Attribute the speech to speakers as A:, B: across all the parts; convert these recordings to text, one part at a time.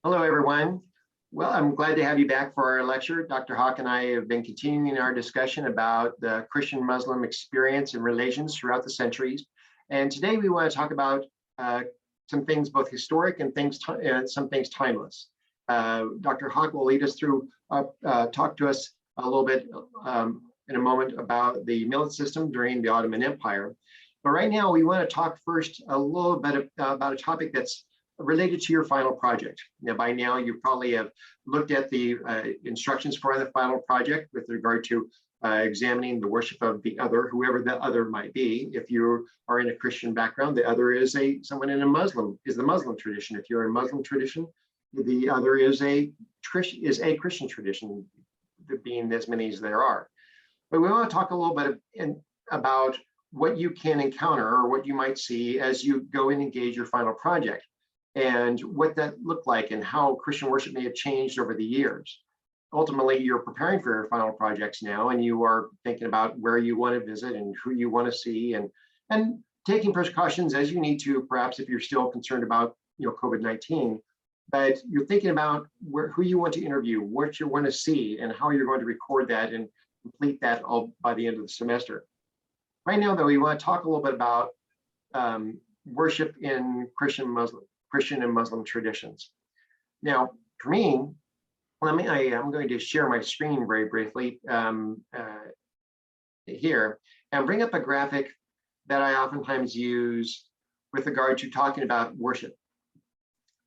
A: Hello, everyone. Well, I'm glad to have you back for our lecture. Dr. Hawk and I have been continuing our discussion about the Christian-Muslim experience and relations throughout the centuries. And today we want to talk about some things both historic and some things timeless. Dr. Hawk will lead us through, talk to us a little bit in a moment about the Millet system during the Ottoman Empire. But right now we want to talk first a little bit about a topic that's related to your final project. Now, by now, you probably have looked at the instructions for the final project with regard to examining the worship of the other, whoever the other might be. If you are in a Christian background, the other is someone in the Muslim tradition. If you're in Muslim tradition, the other is a Christian tradition, being as many as there are. But we want to talk a little bit about what you can encounter or what you might see as you go and engage your final project, and what that looked like and how Christian worship may have changed over the years. Ultimately, you're preparing for your final projects now, and you are thinking about where you want to visit and who you want to see, and taking precautions as you need to, perhaps if you're still concerned about COVID-19, but you're thinking about who you want to interview, what you want to see, and how you're going to record that and complete that all by the end of the semester. Right now, though, we want to talk a little bit about worship in Christian and Muslim traditions. Now, for me, I'm going to share my screen very briefly here and bring up a graphic that I oftentimes use with regard to talking about worship.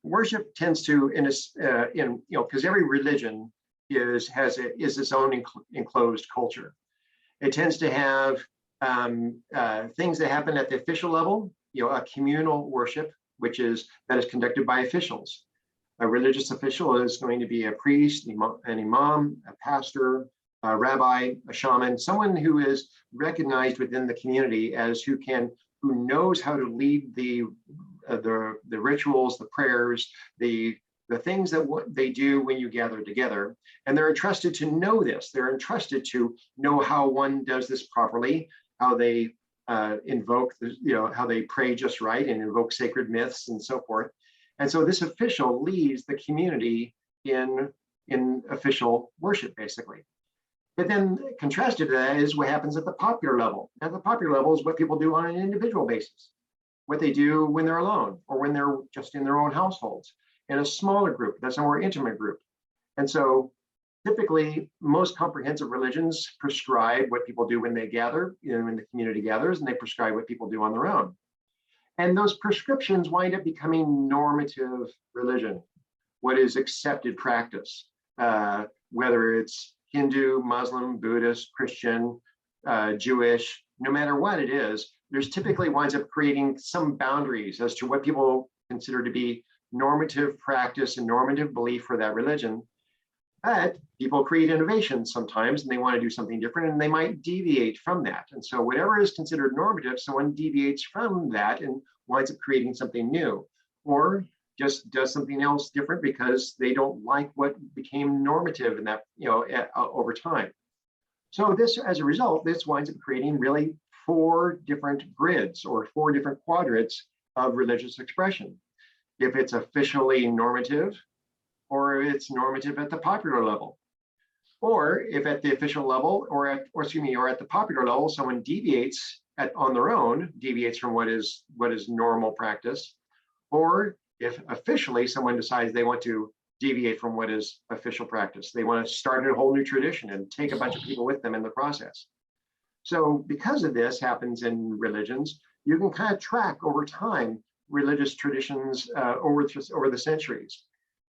A: Worship tends to, because every religion is its own enclosed culture. It tends to have things that happen at the official level, a communal worship, that is conducted by officials. A religious official is going to be a priest, an imam, a pastor, a rabbi, a shaman, someone who is recognized within the community as who knows how to lead the rituals, the prayers, the things that they do when you gather together. And they're entrusted to know this. They're entrusted to know how one does this properly, how they invoke, how they pray just right and invoke sacred myths and so forth. And so this official leads the community in official worship, basically. But then contrasted to that is what happens at the popular level. At the popular level is what people do on an individual basis, what they do when they're alone or when they're just in their own households, in a smaller group, that's a more intimate group. And so typically, most comprehensive religions prescribe what people do when they gather, when the community gathers, and they prescribe what people do on their own. And those prescriptions wind up becoming normative religion, what is accepted practice, whether it's Hindu, Muslim, Buddhist, Christian, Jewish, no matter what it is, there's typically winds up creating some boundaries as to what people consider to be normative practice and normative belief for that religion. But people create innovations sometimes, and they want to do something different, and they might deviate from that. And so whatever is considered normative, someone deviates from that and winds up creating something new, or just does something else different because they don't like what became normative in that, over time. So this, as a result, this winds up creating really 4 different grids or 4 different quadrants of religious expression. If it's officially normative, or it's normative at the popular level, or if at the official level, or at the popular level, someone deviates on their own, deviates from what is normal practice, or if officially someone decides they want to deviate from what is official practice, they want to start a whole new tradition and take a bunch of people with them in the process. So because of this happens in religions, you can kind of track over time religious traditions over the centuries.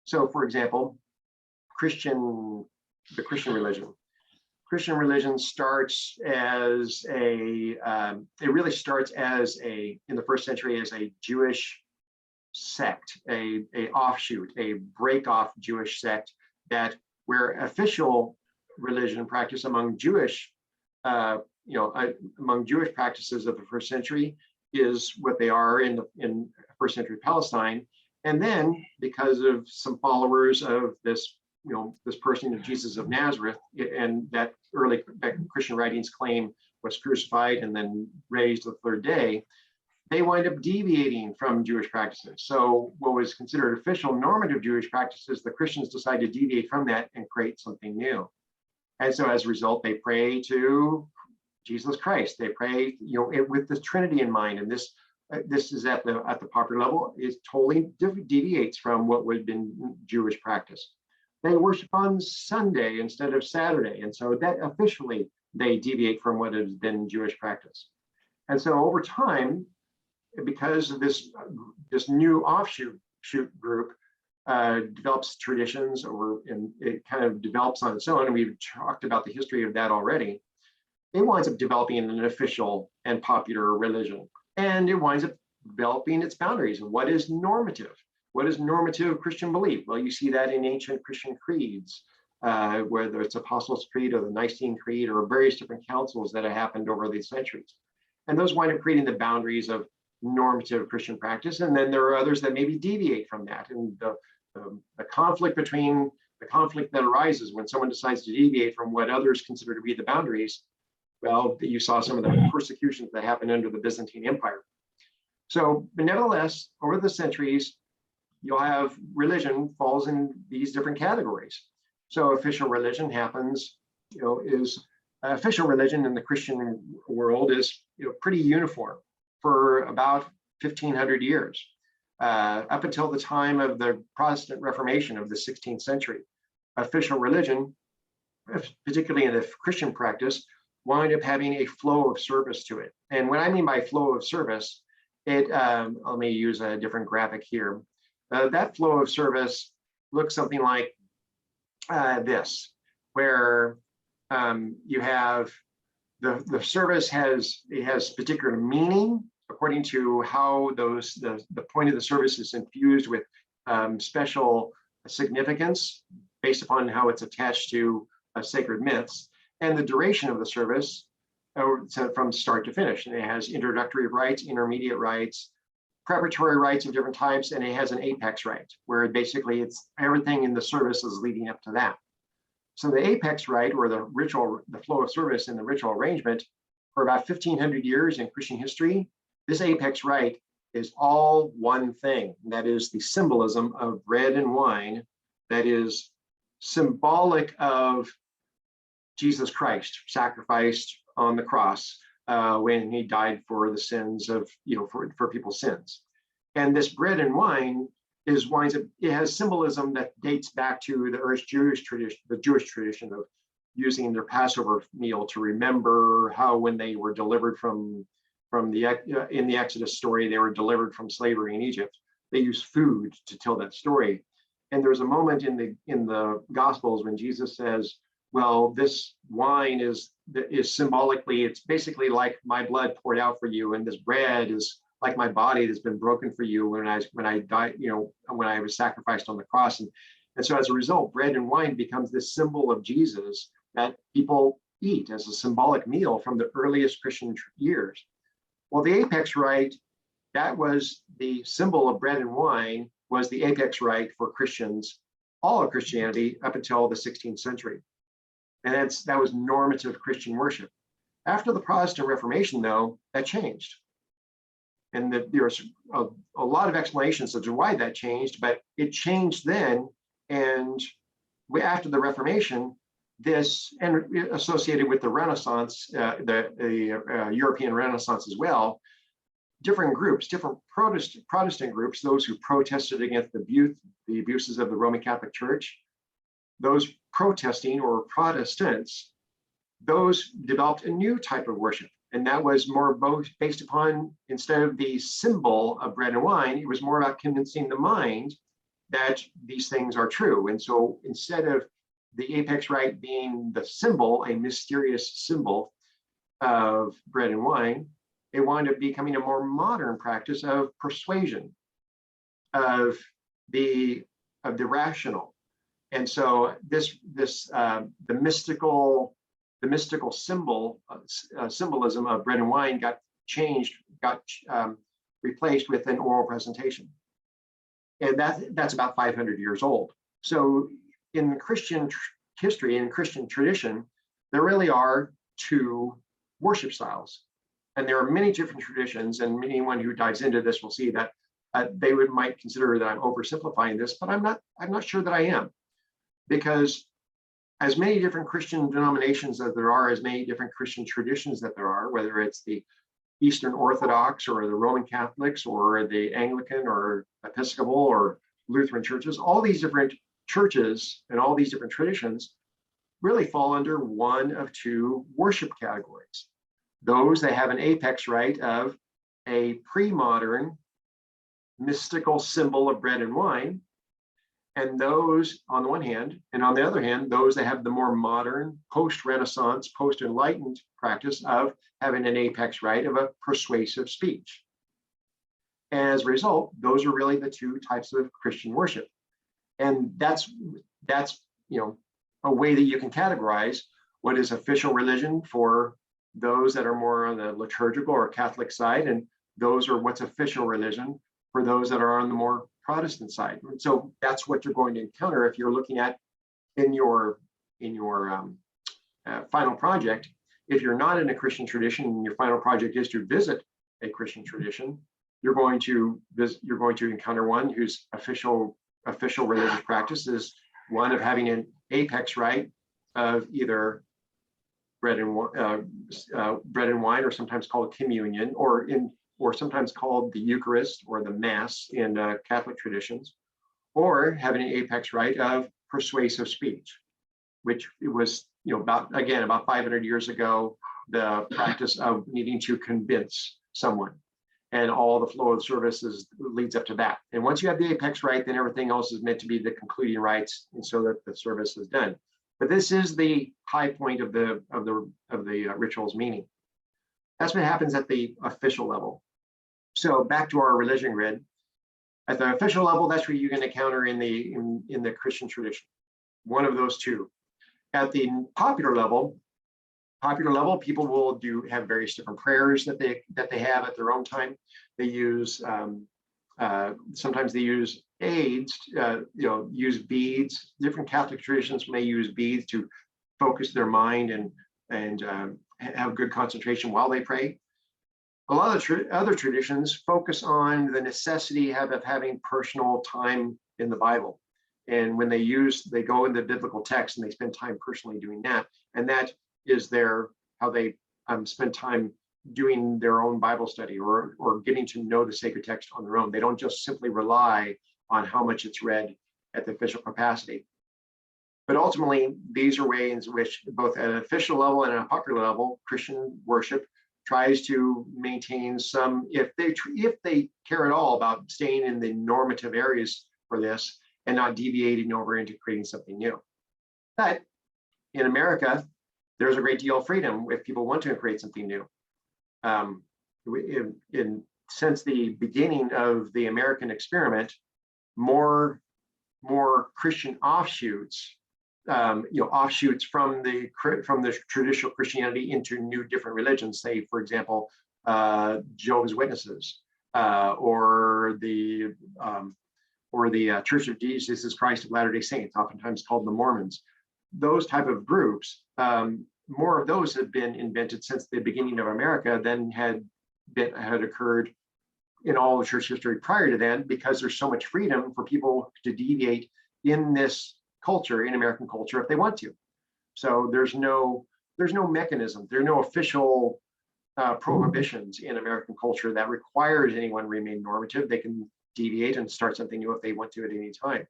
A: So, for example, the Christian religion. Christian religion starts as in the first century as a Jewish sect, a offshoot, a break-off Jewish sect where official religion practice among Jewish practices of the first century is what they are in first century Palestine. And then, because of some followers of this person of Jesus of Nazareth, and that Christian writings claim was crucified and then raised the 3rd day, they wind up deviating from Jewish practices. So what was considered official normative Jewish practices, the Christians decide to deviate from that and create something new. And so as a result, they pray to Jesus Christ. They pray, with the Trinity in mind. And this is at the popular level, is totally deviates from what would have been Jewish practice. They worship on Sunday instead of Saturday. And so that officially they deviate from what has been Jewish practice. And so over time, because of this new offshoot group develops traditions, and it kind of develops on its own, and we've talked about the history of that already, it winds up developing an official and popular religion. And it winds up developing its boundaries. And what is normative? What is normative Christian belief? Well, you see that in ancient Christian creeds, whether it's Apostles' Creed or the Nicene Creed or various different councils that have happened over the centuries. And those wind up creating the boundaries of normative Christian practice. And then there are others that maybe deviate from that. And the conflict that arises when someone decides to deviate from what others consider to be the boundaries, well, you saw some of the persecutions that happened under the Byzantine Empire. So, but nevertheless, over the centuries, you'll have religion falls in these different categories. So official religion happens, is official religion in the Christian world is pretty uniform for about 1500 years, up until the time of the Protestant Reformation of the 16th century. Official religion, particularly in the Christian practice, wind up having a flow of service to it. And what I mean by flow of service, let me use a different graphic here. That flow of service looks something like this, where you have the service has particular meaning according to how the point of the service is infused with special significance based upon how it's attached to sacred myths, and the duration of the service from start to finish. And it has introductory rites, intermediate rites, preparatory rites of different types, and it has an apex rite where basically it's everything in the service is leading up to that. So the apex rite, or the ritual, the flow of service in the ritual arrangement, for about 1500 years in Christian history, this apex rite is all one thing. And that is the symbolism of bread and wine that is symbolic of Jesus Christ sacrificed on the cross when he died for the sins of, for people's sins. And this bread and wine it has symbolism that dates back to the Jewish tradition of using their Passover meal to remember how when they were delivered in the Exodus story, they were delivered from slavery in Egypt. They used food to tell that story. And there's a moment in the Gospels when Jesus says, well, this wine is symbolically, it's basically like my blood poured out for you, and this bread is like my body that's been broken for you when I died, when I was sacrificed on the cross. And so as a result, bread and wine becomes this symbol of Jesus that people eat as a symbolic meal from the earliest Christian years. Well, the apex rite, that was the symbol of bread and wine, was the apex rite for Christians, all of Christianity, up until the 16th century. And that was normative Christian worship. After the Protestant Reformation, though, that changed. And there's a lot of explanations as to why that changed, but it changed then. And after the Reformation, this, and associated with the Renaissance, the European Renaissance as well, different groups, different Protestant groups, those who protested against the abuses of the Roman Catholic Church, those protesting, or Protestants, those developed a new type of worship. And that was more both based upon, instead of the symbol of bread and wine, it was more about convincing the mind that these things are true. And so instead of the apex rite being the symbol, a mysterious symbol of bread and wine, it wound up becoming a more modern practice of persuasion, of the rational. And so the mystical symbolism of bread and wine got replaced with an oral presentation. And that's about 500 years old. So in Christian history and Christian tradition, there really are two worship styles. And there are many different traditions, and anyone who dives into this will see that might consider that I'm oversimplifying this, but I'm not sure that I am, because as many different Christian denominations as there are, as many different Christian traditions that there are, whether it's the Eastern Orthodox or the Roman Catholics or the Anglican or Episcopal or Lutheran churches, all these different churches and all these different traditions really fall under one of two worship categories. Those that have an apex rite of a pre-modern mystical symbol of bread and wine, and those on the one hand, and on the other hand, those that have the more modern, post-Renaissance, post-enlightened practice of having an apex rite of a persuasive speech. And as a result, those are really the two types of Christian worship. And that's a way that you can categorize what is official religion for those that are more on the liturgical or Catholic side, and those are what's official religion for those that are on the more Protestant side. And so that's what you're going to encounter if you're looking at in your final project. If you're not in a Christian tradition and your final project is to visit a Christian tradition, you're going to encounter one whose official religious practice is one of having an apex rite of either bread and wine, or sometimes called communion, or sometimes called the Eucharist or the Mass in Catholic traditions, or having an apex rite of persuasive speech, which it was, about 500 years ago, the practice of needing to convince someone, and all the flow of services leads up to that. And once you have the apex rite, then everything else is meant to be the concluding rites, and so that the service is done. But this is the high point of the ritual's meaning. That's what happens at the official level. So back to our religion grid. At the official level, that's what you're going to encounter in the Christian tradition. One of those two. At the popular level, people will have various different prayers that they have at their own time. They use sometimes they use aids, use beads. Different Catholic traditions may use beads to focus their mind and have good concentration while they pray. A lot of other traditions focus on the necessity of having personal time in the Bible. And when they go into biblical text and they spend time personally doing that. And that is how they spend time doing their own Bible study or getting to know the sacred text on their own. They don't just simply rely on how much it's read at the official capacity. But ultimately, these are ways in which both at an official level and at a popular level, Christian worship tries to maintain some, if they care at all about staying in the normative areas for this and not deviating over into creating something new. But in America, there's a great deal of freedom if people want to create something new. Since the beginning of the American experiment, more Christian offshoots, offshoots from the traditional Christianity into new different religions. Say, for example, Jehovah's Witnesses, or the Church of Jesus Christ of Latter-day Saints, oftentimes called the Mormons. Those type of groups, more of those have been invented since the beginning of America than had occurred in all of church history prior to then, because there's so much freedom for people to deviate in this culture, in American culture, if they want to. So there's no mechanism, there are no official prohibitions in American culture that requires anyone to remain normative. They can deviate and start something new if they want to at any time.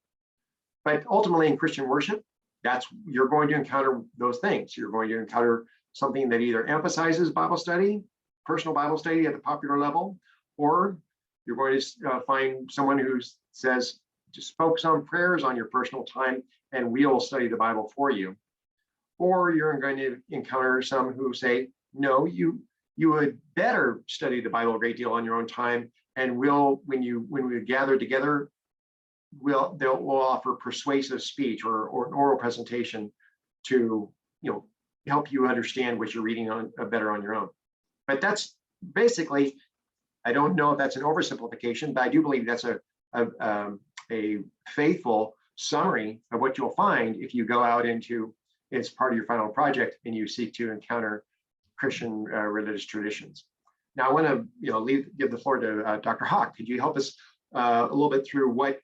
A: But ultimately in Christian worship, you're going to encounter those things. You're going to encounter something that either emphasizes Bible study, personal Bible study at the popular level, or you're going to find someone who says, just focus on prayers on your personal time and we'll study the Bible for you. Or you're going to encounter some who say, no, you would better study the Bible a great deal on your own time, and when we gather together, we'll offer persuasive speech or an oral presentation to help you understand what you're reading on better on your own. But that's basically, I don't know if that's an oversimplification, but I do believe that's a faithful summary of what you'll find if you go out into, it's part of your final project and you seek to encounter Christian religious traditions. Now I want to give the floor to Dr. Hawk. Could you help us a little bit through what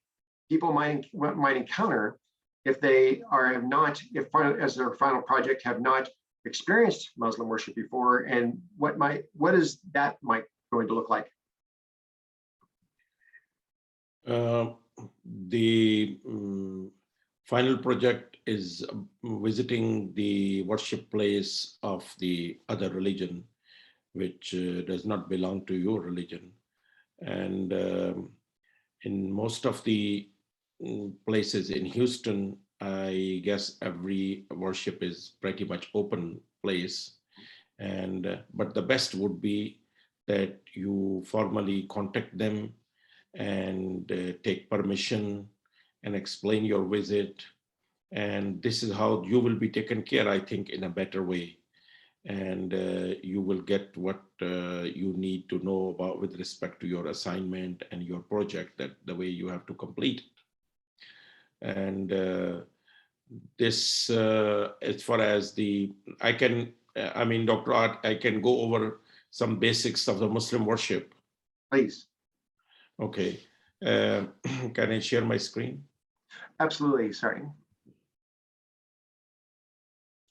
A: people might encounter if they have not, as their final project, have not experienced Muslim worship before, and what is that going to look like?
B: The final project is visiting the worship place of the other religion, which does not belong to your religion. And in most of the places in Houston, I guess every worship is pretty much open place. And but the best would be that you formally contact them and take permission and explain your visit. And this is how you will be taken care, I think, in a better way. And you will get what you need to know about with respect to your assignment and your project, that the way you have to complete it. And this, as far as Dr. Art, I can go over some basics of the Muslim worship.
A: Please.
B: Okay. Can I share my screen?
A: Absolutely. Sorry.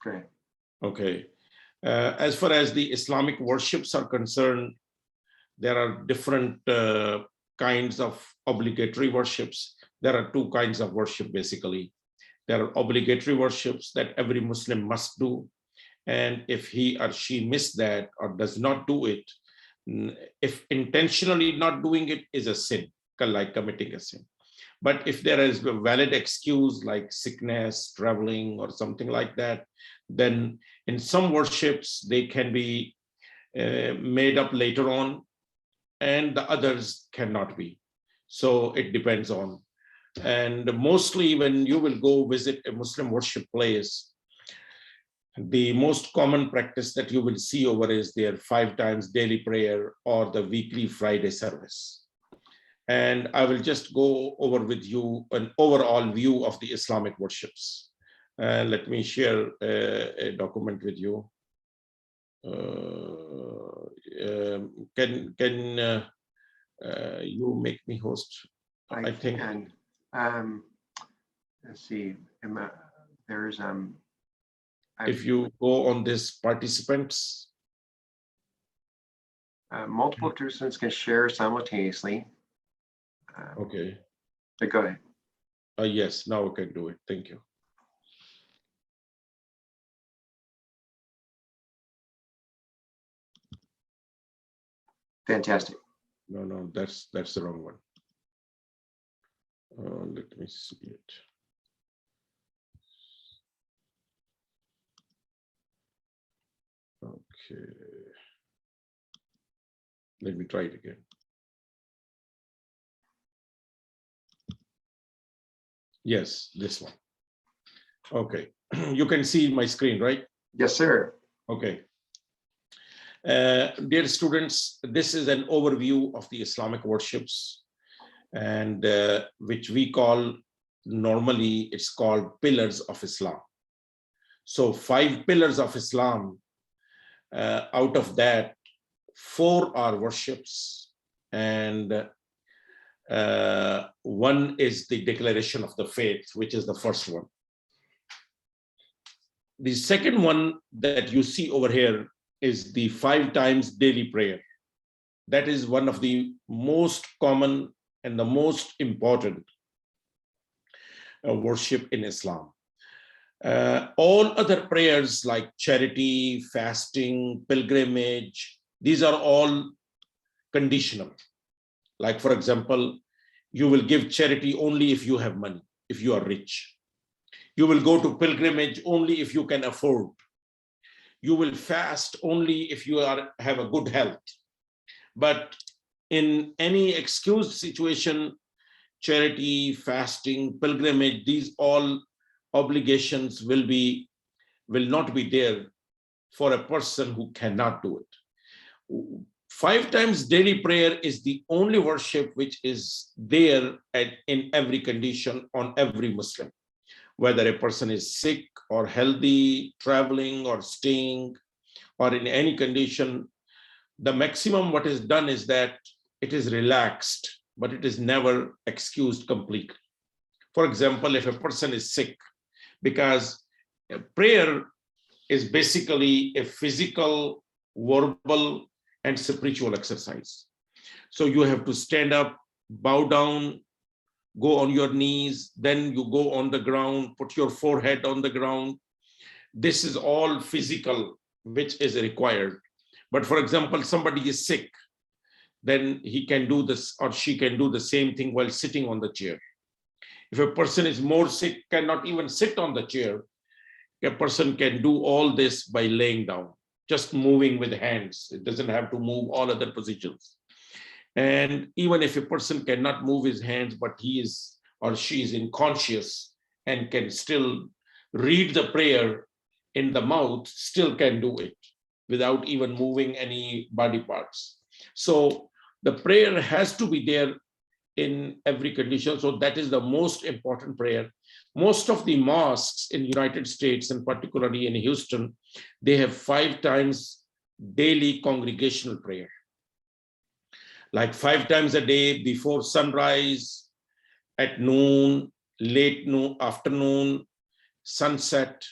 A: Great.
B: Okay. As far as the Islamic worships are concerned, there are different kinds of obligatory worships. There are two kinds of worship, basically. There are obligatory worships that every Muslim must do. And if he or she missed that or does not do it, if intentionally not doing it is a sin, like committing a sin. But if there is a valid excuse like sickness, traveling, or something like that, then in some worships, they can be made up later on, and the others cannot be. So it depends on. And mostly when you will go visit a Muslim worship place, the most common practice that you will see over is their 5 times daily prayer or the weekly Friday service. And I will just go over with you an overall view of the Islamic worships. Let me share a document with you. Can you make me host? I think.
A: Let's see. There's
B: if you go on this participants.
A: Multiple participants can share simultaneously.
B: Okay.
A: Go ahead.
B: Yes, now I can do it. Thank you.
A: Fantastic.
B: No, that's the wrong one. Let me see it. Okay. Let me try it again. Yes, this one. Okay. You can see my screen, right?
A: Yes, sir.
B: Okay. Dear students, this is an overview of the Islamic worships, and which we call, normally it's called pillars of Islam. So 5 pillars of Islam, out of that 4 are worships, and 1 is the declaration of the faith, which is the first one. The second one that you see over here is the 5 times daily prayer. That is one of the most common and the most important worship in Islam. All other prayers like charity, fasting, pilgrimage, these are all conditional. Like, for example, you will give charity only if you have money, if you are rich. You will go to pilgrimage only if you can afford. You will fast only if you have a good health. But in any excused situation, charity, fasting, pilgrimage, these all obligations will not be there for a person who cannot do it. 5 times daily prayer is the only worship which is there in every condition on every Muslim, whether a person is sick or healthy, traveling or staying, or in any condition. the maximum what is done is that it is relaxed, but it is never excused completely. For example, if a person is sick, because prayer is basically a physical, verbal, and spiritual exercise. So you have to stand up, bow down, go on your knees, then you go on the ground, put your forehead on the ground. This is all physical, which is required. But for example, somebody is sick, then he can do this or she can do the same thing while sitting on the chair. If a person is more sick, cannot even sit on the chair, a person can do all this by laying down, just moving with hands. It doesn't have to move all other positions. And even if a person cannot move his hands, but he is or she is unconscious and can still read the prayer in the mouth, still can do it without even moving any body parts. So the prayer has to be there in every condition. So that is the most important prayer. Most of the mosques in United States, and particularly in Houston, they have 5 times daily congregational prayer. Like 5 times a day before sunrise, at noon, late noon, afternoon, sunset,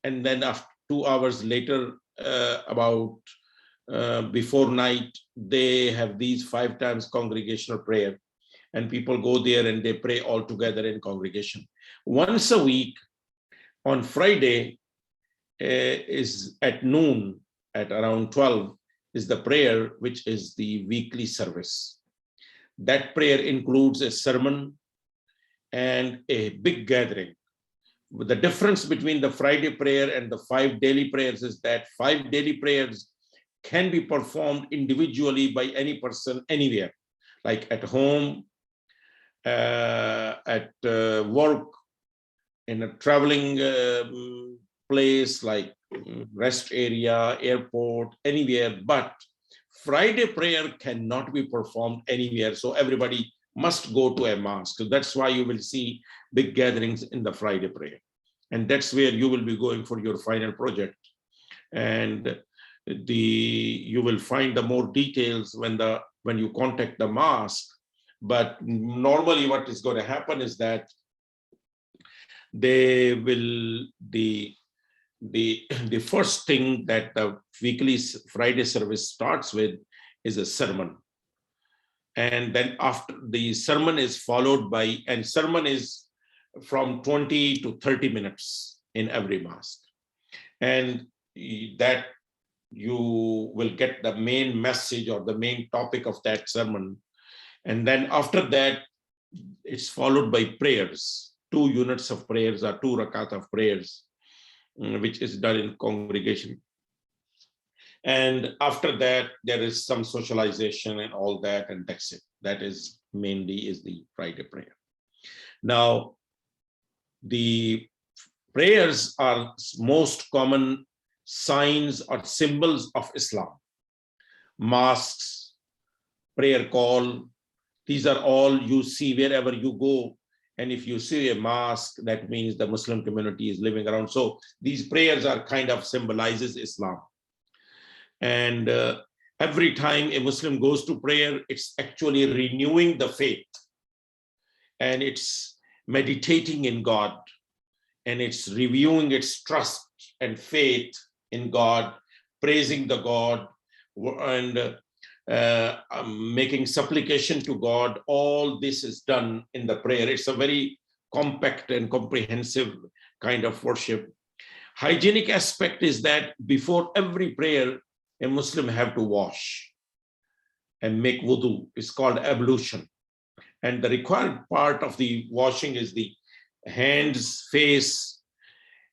B: and then after 2 hours later, before night, they have these 5 times congregational prayer. And people go there and they pray all together in congregation. Once a week, on Friday, is at noon, at around 12, is the prayer, which is the weekly service. That prayer includes a sermon and a big gathering. The difference between the Friday prayer and the 5 daily prayers is that 5 daily prayers can be performed individually by any person anywhere, like at home, at work, in a traveling place like rest area, airport, anywhere. But Friday prayer cannot be performed anywhere. So everybody must go to a mosque. So that's why you will see big gatherings in the Friday prayer. And that's where you will be going for your final project. And you will find the more details when you contact the mosque. But normally what is going to happen is that they will, the first thing that the weekly Friday service starts with is a sermon. And then after the sermon is followed by, and sermon is from 20 to 30 minutes in every mosque. And that you will get the main message or the main topic of that sermon. And then after that, it's followed by prayers, 2 units of prayers or 2 rakat of prayers, which is done in congregation. And after that, there is some socialization and all that, and that's it. That is mainly is the Friday prayer. Now, the prayers are most common signs or symbols of Islam. Mosques, prayer call, these are all you see wherever you go. And if you see a mosque, that means the Muslim community is living around. So these prayers are kind of symbolizes Islam. And every time a Muslim goes to prayer, it's actually renewing the faith. And it's meditating in God. And it's reviewing its trust and faith in God, praising the God, and making supplication to God. All this is done in the prayer. It's a very compact and comprehensive kind of worship. Hygienic aspect is that before every prayer, a Muslim have to wash and make wudu. It's called ablution. And the required part of the washing is the hands, face,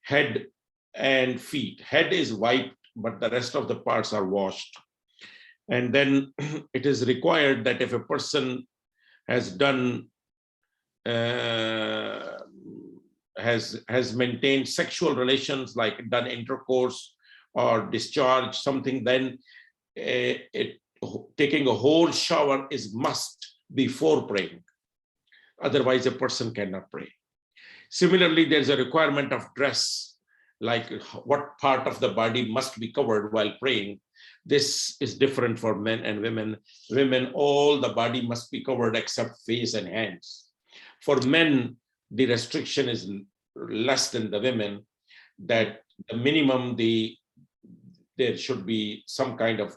B: head, and feet. Head is wiped, but the rest of the parts are washed. And then it is required that if a person has done, has maintained sexual relations, like done intercourse or discharge something, then taking a whole shower is must before praying. Otherwise, a person cannot pray. Similarly, there's a requirement of dress, like what part of the body must be covered while praying. This is different for men and women. Women, all the body must be covered except face and hands. For men, the restriction is less than the women, that the minimum, there should be some kind of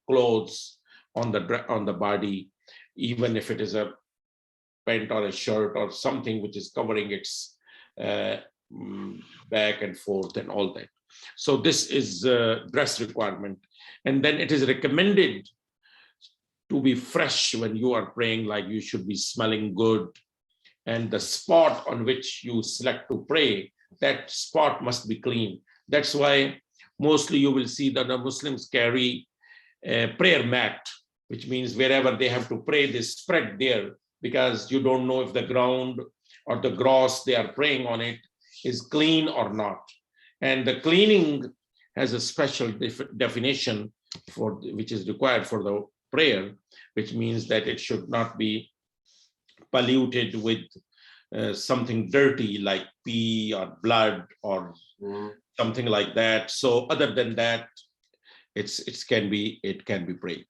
B: clothes on the body, even if it is a pant or a shirt or something which is covering its back and forth and all that. So this is a dress requirement. And then it is recommended to be fresh when you are praying, like you should be smelling good. And the spot on which you select to pray, that spot must be clean. That's why mostly you will see that the Muslims carry a prayer mat, which means wherever they have to pray, they spread there, because you don't know if the ground or the grass they are praying on it is clean or not. And the cleaning has a special definition for which is required for the prayer, which means that it should not be polluted with something dirty like pee or blood or something like that. So other than that, it can be prayed.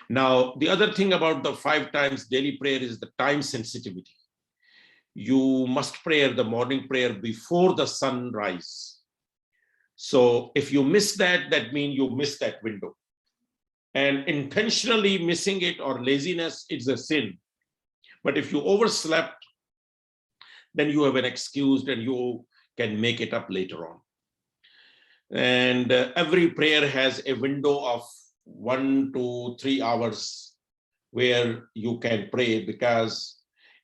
B: Now, the other thing about the 5 times daily prayer is the time sensitivity. You must pray the morning prayer before the sunrise. So if you miss that, that means you miss that window. And intentionally missing it or laziness is a sin. But if you overslept, then you have an excuse and you can make it up later on. And every prayer has a window of 1 to 3 hours where you can pray, because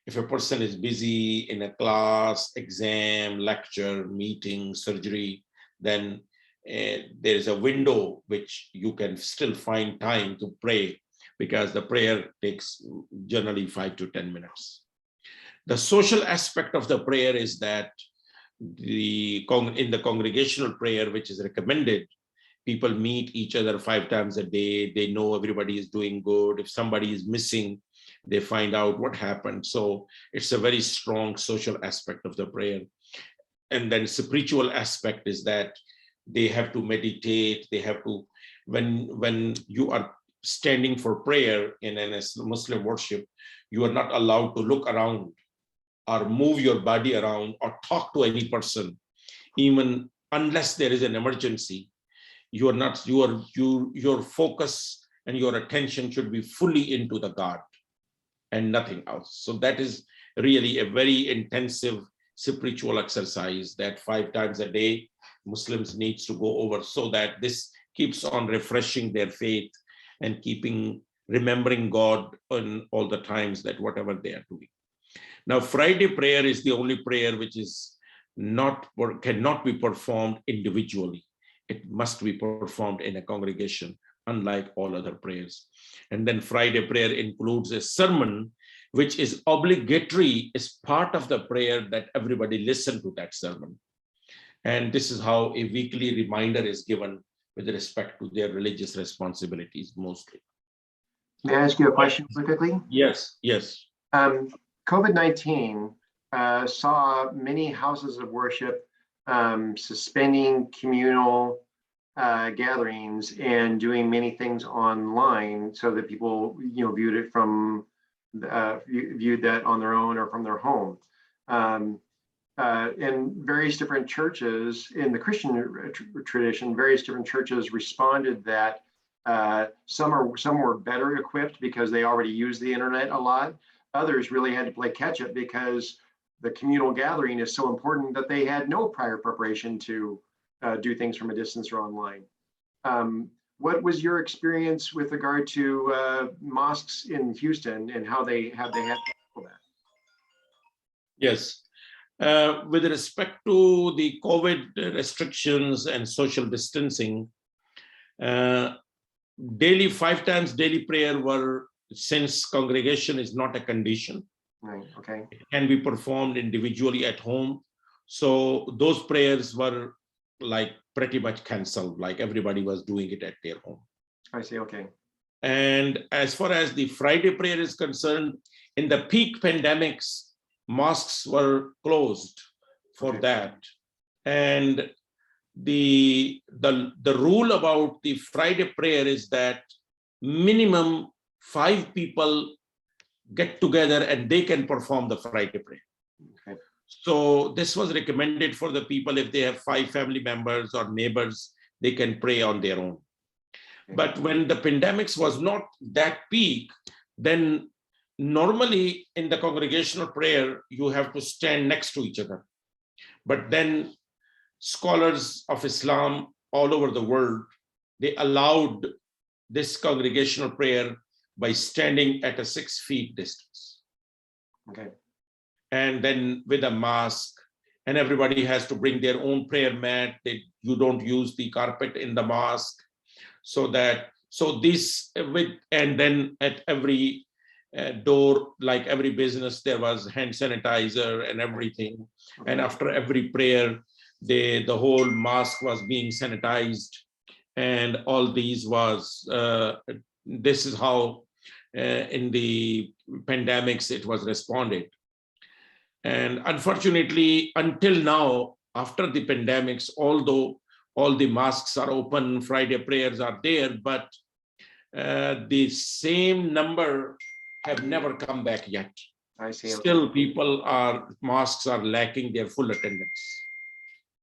B: if a person is busy in a class, exam, lecture, meeting, surgery, then there is a window which you can still find time to pray, because the prayer takes generally 5 to 10 minutes. The social aspect of the prayer is that in the congregational prayer, which is recommended, people meet each other 5 times a day. They know everybody is doing good. If somebody is missing, they find out what happened. So it's a very strong social aspect of the prayer. And then spiritual aspect is that they have to meditate. They have to, when you are standing for prayer in a Muslim worship, you are not allowed to look around or move your body around or talk to any person, even unless there is an emergency. You are not, your focus and your attention should be fully into the God and nothing else. So that is really a very intensive spiritual exercise that 5 times a day Muslims needs to go over, so that this keeps on refreshing their faith and remembering God on all the times that whatever they are doing. Now, Friday prayer is the only prayer which is cannot be performed individually. It must be performed in a congregation, unlike all other prayers. And then Friday prayer includes a sermon, which is obligatory, is part of the prayer, that everybody listen to that sermon. And this is how a weekly reminder is given with respect to their religious responsibilities mostly.
A: May I ask you a question quickly?
B: Yes.
A: COVID-19 saw many houses of worship suspending communal gatherings and doing many things online, so that people, viewed that on their own or from their home. In various different churches in the Christian tradition, various different churches responded that some were better equipped because they already used the internet a lot. Others really had to play catch up because the communal gathering is so important that they had no prior preparation to do things from a distance or online. What was your experience with regard to mosques in Houston and how they had to handle that?
B: Yes. With respect to the COVID restrictions and social distancing, 5 times daily prayer were, since congregation is not a condition,
A: right? Okay.
B: It can be performed individually at home. So those prayers were like pretty much canceled, like everybody was doing it at their home.
A: I see. Okay.
B: And as far as the Friday prayer is concerned, in the peak pandemics, mosques were closed for that. And the rule about the Friday prayer is that minimum 5 people get together and they can perform the Friday prayer.
A: Okay.
B: So this was recommended for the people. If they have 5 family members or neighbors, they can pray on their own. But when the pandemics was not that peak, then normally in the congregational prayer, you have to stand next to each other. But then scholars of Islam all over the world, they allowed this congregational prayer by standing at a 6 feet distance.
A: Okay.
B: And then with a mask, and everybody has to bring their own prayer mat. You don't use the carpet in the mosque. So this with, and then at every door, like every business, there was hand sanitizer and everything. Okay. And after every prayer, the whole mosque was being sanitized, and all these was, this is how in the pandemics it was responded. And unfortunately, until now, after the pandemics, although all the mosques are open, Friday prayers are there, but the same number have never come back yet.
A: I see.
B: Still, mosques are lacking their full attendance.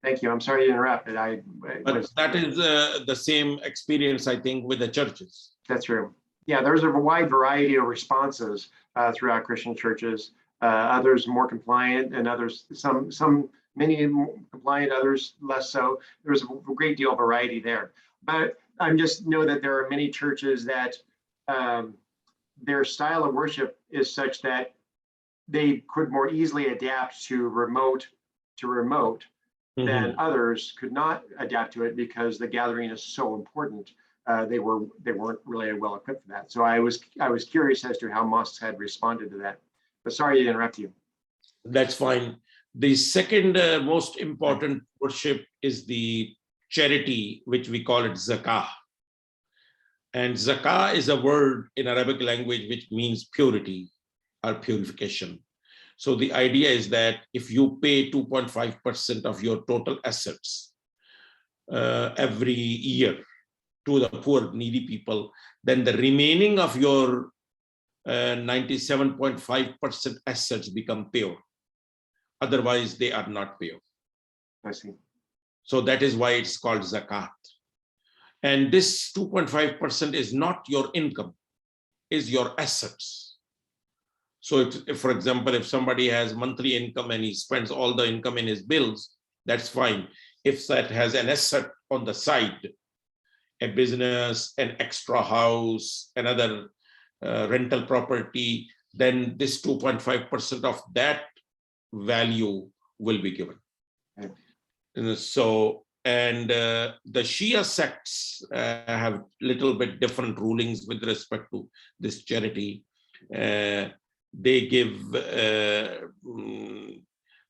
A: Thank you. I'm sorry to interrupt, but
B: that is the same experience, I think, with the churches.
A: That's true. Yeah, there's a wide variety of responses throughout Christian churches. Others more compliant, and others, many more compliant, others less so. There's a great deal of variety there. But I just know that there are many churches that their style of worship is such that they could more easily adapt to remote than others could not adapt to it, because the gathering is so important. They weren't really well equipped for that. So I was curious as to how mosques had responded to that. But sorry to interrupt you.
B: That's fine. The second most important worship is the charity, which we call it zakah. And zakah is a word in Arabic language which means purity or purification. So the idea is that if you pay 2.5% of your total assets every year to the poor, needy people, then the remaining of your 97.5% assets become pure. Otherwise, they are not pure.
A: I see.
B: So that is why it's called zakat. And this 2.5% is not your income, is your assets. So if, for example, if somebody has monthly income and he spends all the income in his bills, that's fine. If that has an asset on the side, a business, an extra house, another rental property, then this 2.5% of that value will be given. Okay. So, and the Shia sects have little bit different rulings with respect to this charity. They give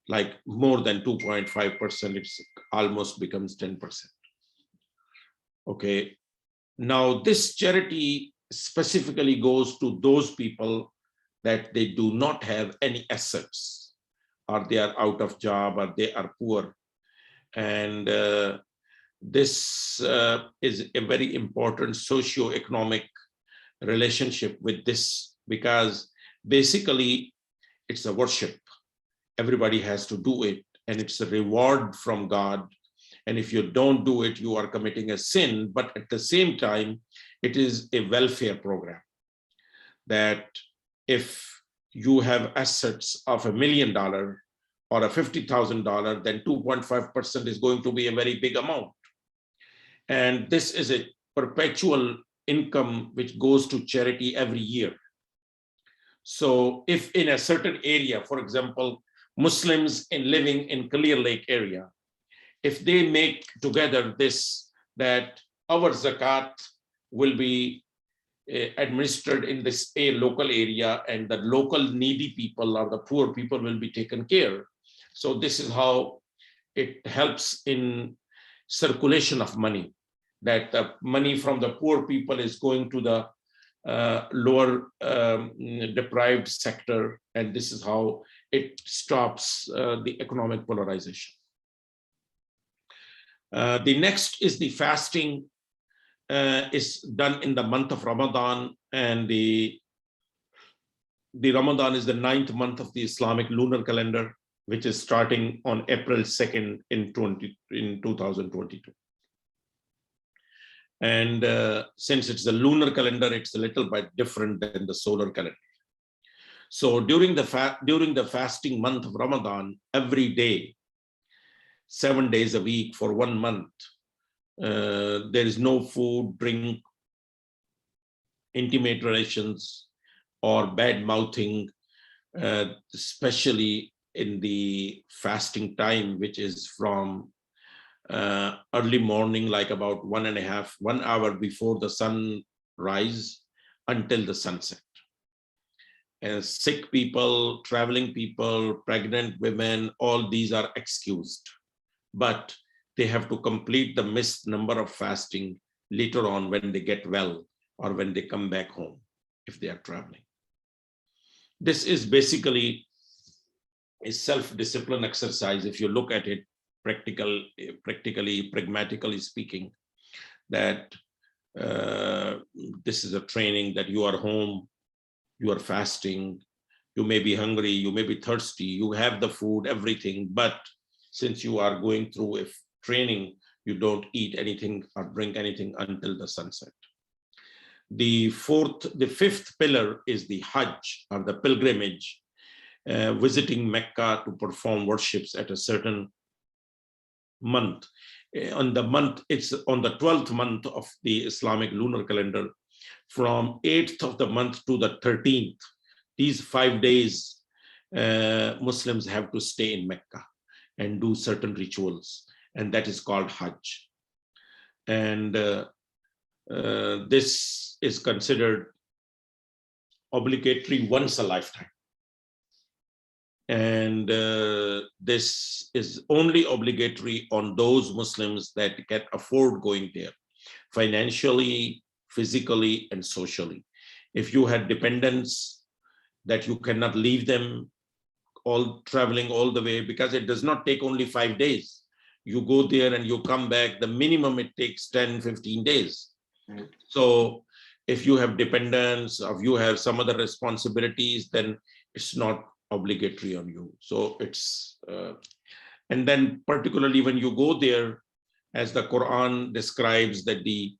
B: like more than 2.5%, it almost becomes 10%. Okay, now this charity specifically goes to those people that they do not have any assets, or they are out of job, or they are poor. And this is a very important socio-economic relationship with this, because basically it's a worship. Everybody has to do it, and it's a reward from God. And if you don't do it, you are committing a sin. But at the same time, it is a welfare program, that if you have assets of $1 million or a $50,000, then 2.5% is going to be a very big amount. And this is a perpetual income which goes to charity every year. So if in a certain area, for example, Muslims living in Clear Lake area, if they make together this, that our zakat will be administered in this local area, and the local needy people or the poor people will be taken care. So this is how it helps in circulation of money, that the money from the poor people is going to the lower deprived sector, and this is how it stops the economic polarization. The next is the fasting is done in the month of Ramadan, and the Ramadan is the 9th month of the Islamic lunar calendar, which is starting on April 2nd in 2022. And since it's the lunar calendar, it's a little bit different than the solar calendar. So during the fasting month of Ramadan, every day, 7 days a week for 1 month, there is no food, drink, intimate relations, or bad mouthing, especially in the fasting time, which is from early morning, like about 1 hour before the sun rise until the sunset. And sick people, traveling people, pregnant women, all these are excused, but they have to complete the missed number of fasting later on when they get well or when they come back home, if they are traveling. This is basically a self-discipline exercise. If you look at it practically, pragmatically speaking, that this is a training that you are home, you are fasting, you may be hungry, you may be thirsty, you have the food, everything, but since you are going through a training, you don't eat anything or drink anything until the sunset. The fifth pillar is the Hajj, or the pilgrimage, visiting Mecca to perform worships at a certain month. It's on the 12th month of the Islamic lunar calendar, from 8th of the month to the 13th. These 5 days, Muslims have to stay in Mecca and do certain rituals, and that is called Hajj. And this is considered obligatory once a lifetime. And this is only obligatory on those Muslims that can afford going there, financially, physically, and socially. If you had dependents that you cannot leave them all traveling all the way, because it does not take only 5 days. You go there and you come back, the minimum it takes 10, 15 days. Mm-hmm. So if you have dependents, or you have some other responsibilities, then it's not obligatory on you. So it's, and then particularly when you go there, as the Quran describes, that the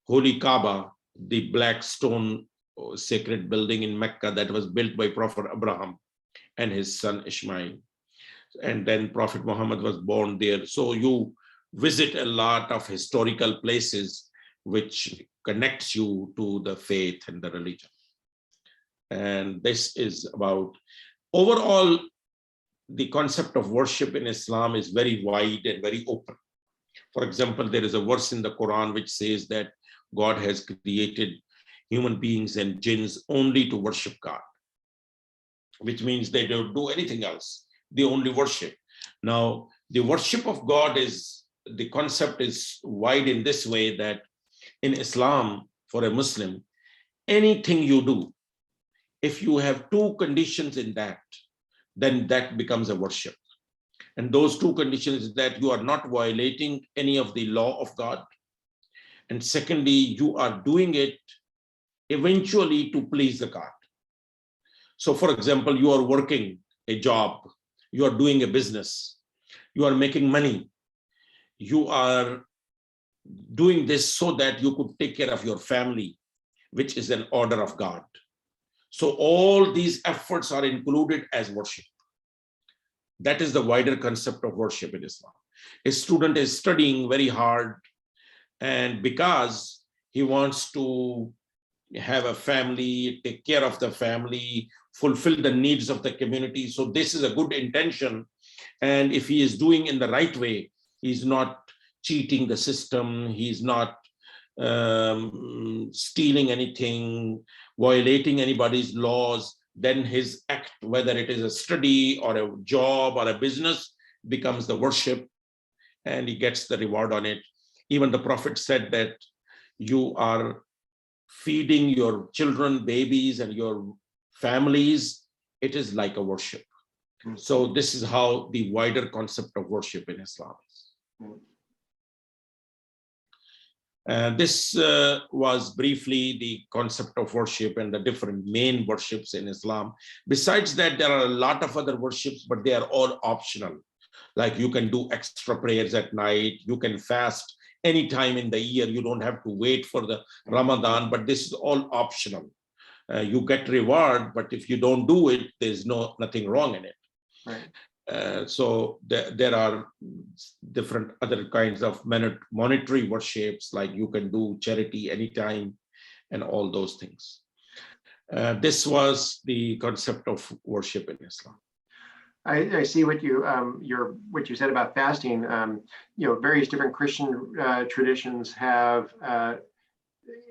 B: Holy Kaaba, the black stone sacred building in Mecca that was built by Prophet Abraham and his son Ishmael, and then Prophet Muhammad was born there. So you visit a lot of historical places which connects you to the faith and the religion. And this is about, overall, the concept of worship in Islam is very wide and very open. For example, there is a verse in the Quran which says that God has created human beings and jinns only to worship God, which means they don't do anything else. They only worship. Now, the worship of God is, the concept is wide in this way that in Islam, for a Muslim, anything you do, if you have 2 conditions in that, then that becomes a worship. And those 2 conditions is that you are not violating any of the law of God. And secondly, you are doing it eventually to please the God. So for example, you are working a job, you are doing a business, you are making money, you are doing this so that you could take care of your family, which is an order of God. So all these efforts are included as worship. That is the wider concept of worship in Islam. A student is studying very hard, and because he wants to have a family, take care of the family, fulfill the needs of the community. So this is a good intention. And if he is doing in the right way, he's not cheating the system, he's not stealing anything, violating anybody's laws, then his act, whether it is a study or a job or a business, becomes the worship, and he gets the reward on it. Even the Prophet said that you are feeding your children, babies, and your families, it is like a worship. So this is how the wider concept of worship in Islam is. This was briefly the concept of worship and the different main worships in Islam. Besides that, there are a lot of other worships, but they are all optional. Like you can do extra prayers at night, you can fast any time in the year, you don't have to wait for the Ramadan, but this is all optional. You get reward, but if you don't do it, there's nothing wrong in it.
A: Right.
B: So there are different other kinds of monetary worships, like you can do charity anytime and all those things. This was the concept of worship in Islam.
A: I see what you said about fasting. Various different Christian traditions have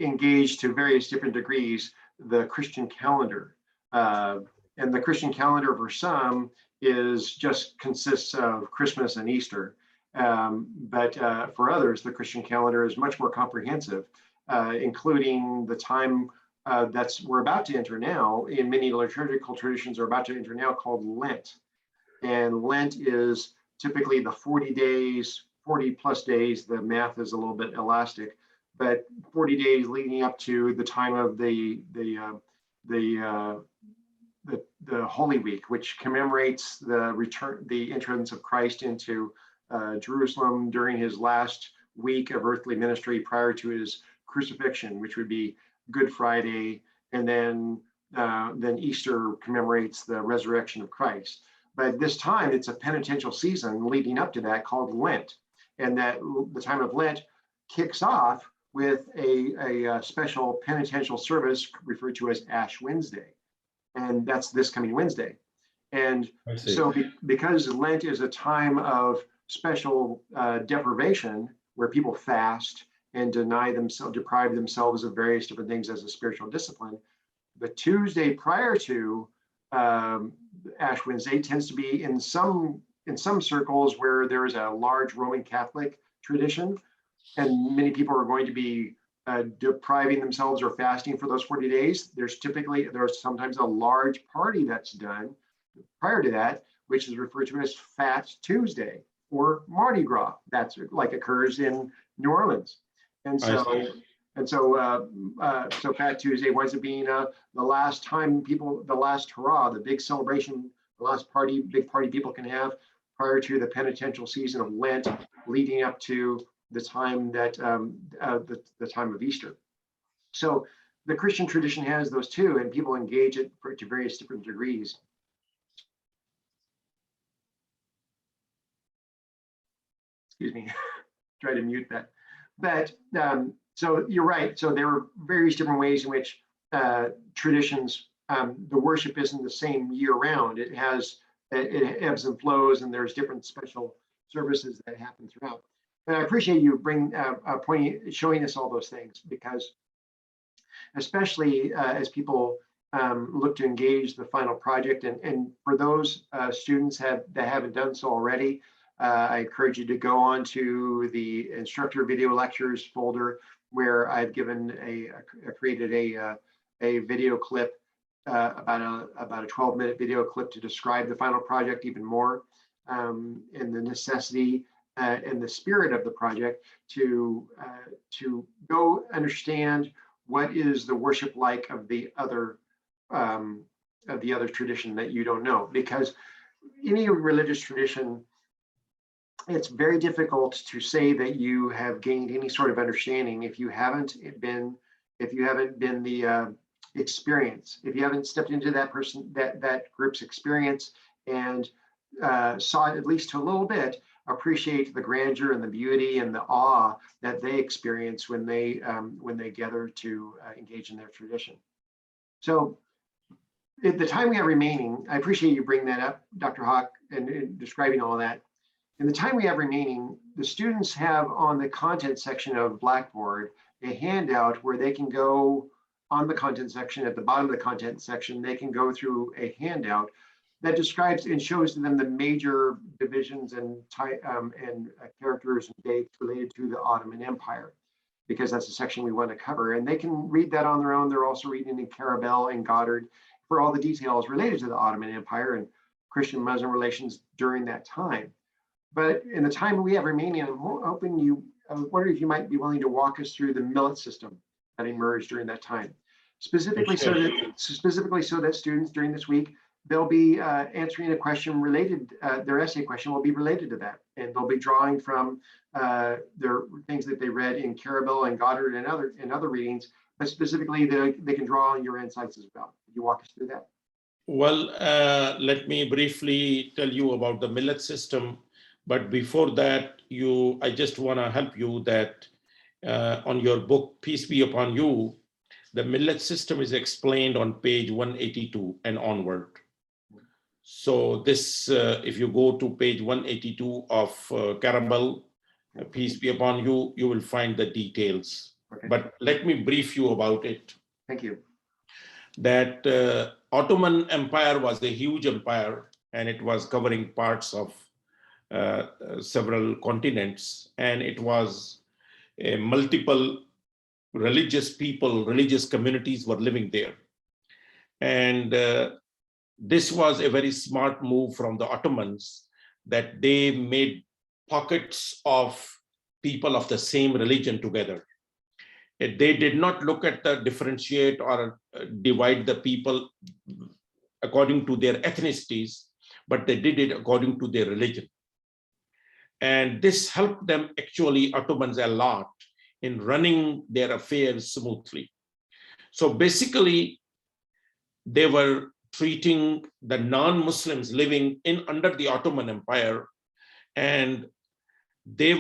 A: engaged to various different degrees the Christian calendar, and the Christian calendar for some consists of Christmas and Easter, but for others the Christian calendar is much more comprehensive, including the time we're about to enter now. In many liturgical traditions are about to enter now, called Lent. And Lent is typically the 40 days, 40 plus days. The math is a little bit elastic, but 40 days leading up to the time of the Holy Week, which commemorates the entrance of Christ into Jerusalem during his last week of earthly ministry prior to his crucifixion, which would be Good Friday, and then Easter commemorates the resurrection of Christ. But this time it's a penitential season leading up to that, called Lent. And that the time of Lent kicks off with a special penitential service referred to as Ash Wednesday. And that's this coming Wednesday. And so because Lent is a time of special deprivation, where people fast and deprive themselves of various different things as a spiritual discipline, the Tuesday prior to Ash Wednesday tends to be in some circles where there is a large Roman Catholic tradition, and many people are going to be depriving themselves or fasting for those 40 days. There's sometimes a large party that's done prior to that, which is referred to as Fat Tuesday or Mardi Gras. That's like occurs in New Orleans. And so Fat Tuesday winds up being the last time the last hurrah, the big celebration, the last big party people can have prior to the penitential season of Lent, leading up to the time that the time of Easter. So the Christian tradition has those two, and people engage it to various different degrees. Excuse me, try to mute that. But so you're right. So there are various different ways in which traditions, the worship isn't the same year round. It ebbs and flows, and there's different special services that happen throughout. And I appreciate you showing us all those things, because especially as people look to engage the final project, and for those students that haven't done so already, I encourage you to go on to the instructor video lectures folder, where I've created a video clip, about a 12-minute video clip to describe the final project even more, and the necessity and the spirit of the project to go understand what is the worship like of the other tradition that you don't know. Because any religious tradition, it's very difficult to say that you have gained any sort of understanding if you haven't been the experience, if you haven't stepped into that group's experience and saw it, at least to a little bit, appreciate the grandeur and the beauty and the awe that they experience when they gather to engage in their tradition. So at the time we have remaining, I appreciate you bringing that up, Dr. Hawk, and describing all of that. In the time we have remaining, the students have on the content section of Blackboard a handout where they can go on the content section. At the bottom of the content section, they can go through a handout that describes and shows them the major divisions and characters and dates related to the Ottoman Empire, because that's the section we want to cover. And they can read that on their own. They're also reading in Carabel and Goddard for all the details related to the Ottoman Empire and Christian-Muslim relations during that time. But in the time we have remaining, I'm hoping you I was wondering if you might be willing to walk us through the Millet system that emerged during that time, specifically so that students during this week, they'll be answering a question related, their essay question will be related to that, and they'll be drawing from their things that they read in Carabel and Goddard and other readings, but specifically they can draw on your insights as well. Could you walk us through that?
B: Well, let me briefly tell you about the Millet system. But before that, I just want to help you that on your book, Peace Be Upon You, the Millet system is explained on page 182 and onward. So this, if you go to page 182 of Carabel, Peace Be Upon You, you will find the details. Okay. But let me brief you about it.
A: Thank you.
B: That Ottoman Empire was a huge empire, and it was covering parts of several continents, and it was multiple religious communities were living there. And this was a very smart move from the Ottomans, that they made pockets of people of the same religion together. They did not look at the differentiate or divide the people according to their ethnicities, but they did it according to their religion. And this helped them, actually, Ottomans, a lot in running their affairs smoothly. So basically, they were treating the non-Muslims living under the Ottoman Empire, and they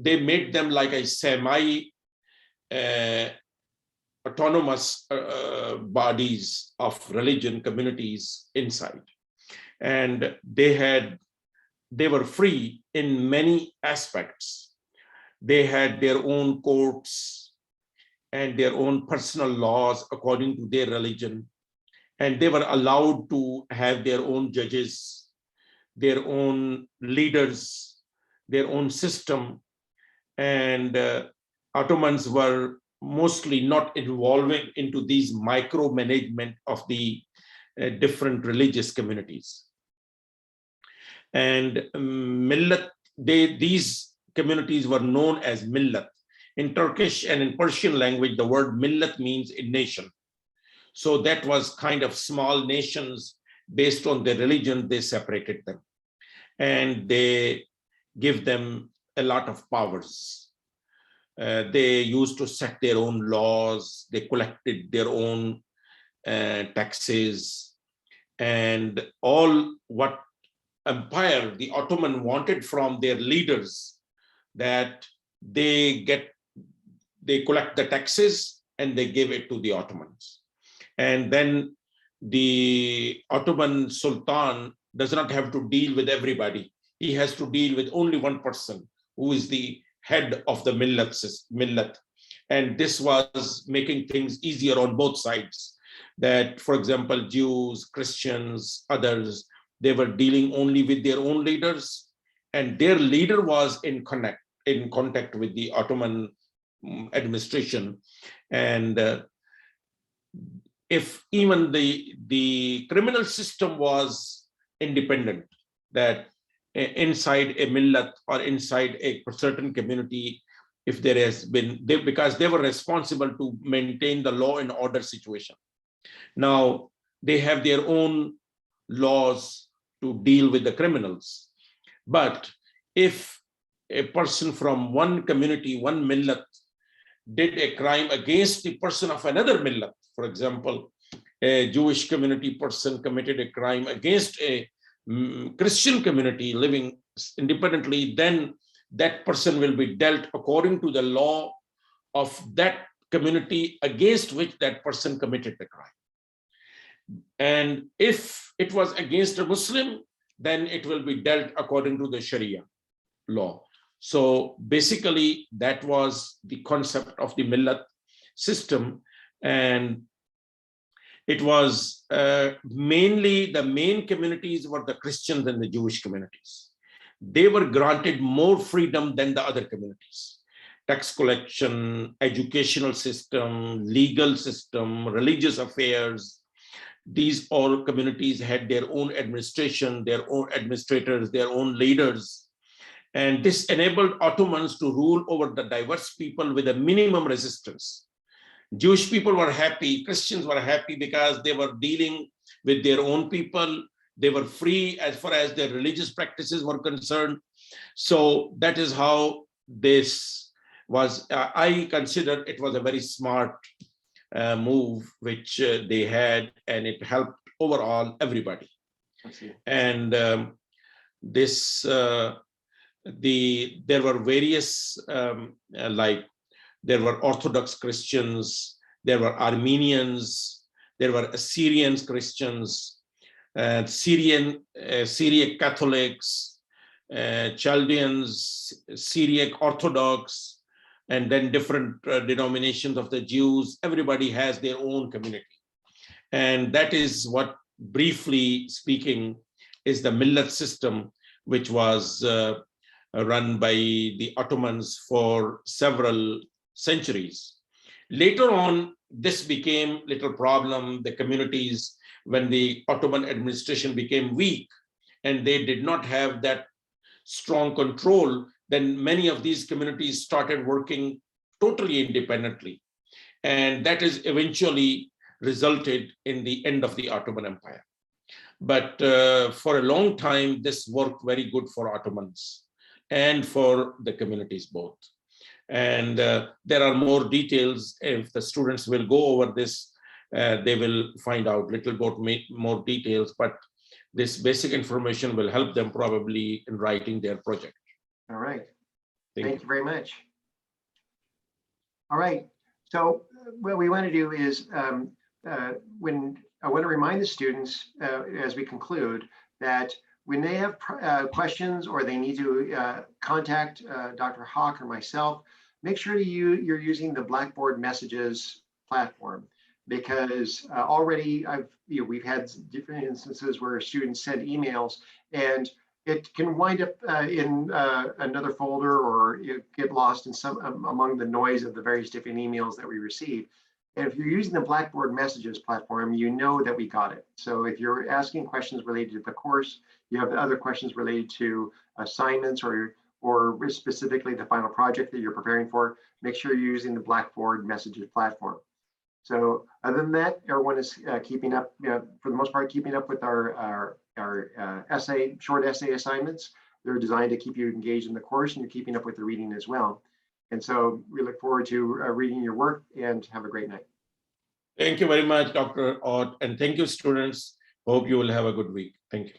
B: made them like a semi-autonomous bodies of religion communities inside. And they were free in many aspects. They had their own courts and their own personal laws according to their religion. And they were allowed to have their own judges, their own leaders, their own system. And Ottomans were mostly not involving into these micromanagement of the different religious communities. And Millet, these communities were known as Millet. In Turkish and in Persian language, the word Millet means a nation. So that was kind of small nations based on their religion. They separated them, and they give them a lot of powers. They used to set their own laws. They collected their own taxes, and all what empire the Ottoman wanted from their leaders, that they collect the taxes and they give it to the Ottomans. And then the Ottoman Sultan does not have to deal with everybody. He has to deal with only one person, who is the head of the Millet. And this was making things easier on both sides. That, for example, Jews, Christians, others, they were dealing only with their own leaders, and their leader was in contact with the Ottoman administration. And if even the criminal system was independent, that inside a millet or inside a certain community, if there has been, because they were responsible to maintain the law and order situation. Now they have their own laws to deal with the criminals. But if a person from one community, one millet, did a crime against the person of another millet, for example, a Jewish community person committed a crime against a Christian community living independently, then that person will be dealt according to the law of that community against which that person committed the crime. And if it was against a Muslim, then it will be dealt according to the Sharia law. So basically, that was the concept of the Millet system. And it was mainly, the main communities were the Christians and the Jewish communities. They were granted more freedom than the other communities. Tax collection, educational system, legal system, religious affairs. These all communities had their own administration, their own administrators, their own leaders. And this enabled Ottomans to rule over the diverse people with a minimum resistance. Jewish people were happy, Christians were happy because they were dealing with their own people. They were free as far as their religious practices were concerned. So that is how this was, I consider it was a very smart move which they had, and it helped overall everybody. And there were various like there were Orthodox Christians, there were Armenians, there were Assyrian Christians, Syriac Catholics, Chaldeans, Syriac Orthodox, and then different denominations of the Jews. Everybody has their own community. And that is what, briefly speaking, is the Millet system, which was run by the Ottomans for several centuries. Later on, this became a little problem. The communities, when the Ottoman administration became weak and they did not have that strong control, then many of these communities started working totally independently. And that is eventually resulted in the end of the Ottoman Empire. But for a long time, this worked very good for Ottomans and for the communities both. And there are more details. If the students will go over this, they will find out a little bit more details, but this basic information will help them probably in writing their project.
A: All right.
B: Thank
A: you very much. All right. So what we want to do is when I want to remind the students as we conclude that when they have questions or they need to contact Dr. Hawk or myself, make sure you're using the Blackboard Messages platform, because already we've had different instances where students send emails and it can wind up in another folder, or get lost in some among the noise of the various different emails that we receive. And if you're using the Blackboard Messages platform, you know that we got it. So if you're asking questions related to the course, you have other questions related to assignments or specifically the final project that you're preparing for, make sure you're using the Blackboard Messages platform. So other than that, everyone is keeping up, for the most part, keeping up with our short essay assignments. They're designed to keep you engaged in the course, and you're keeping up with the reading as well. And so we look forward to reading your work, and have a great night.
B: Thank you very much, Dr. Ott, and thank you, students. Hope you will have a good week. Thank you.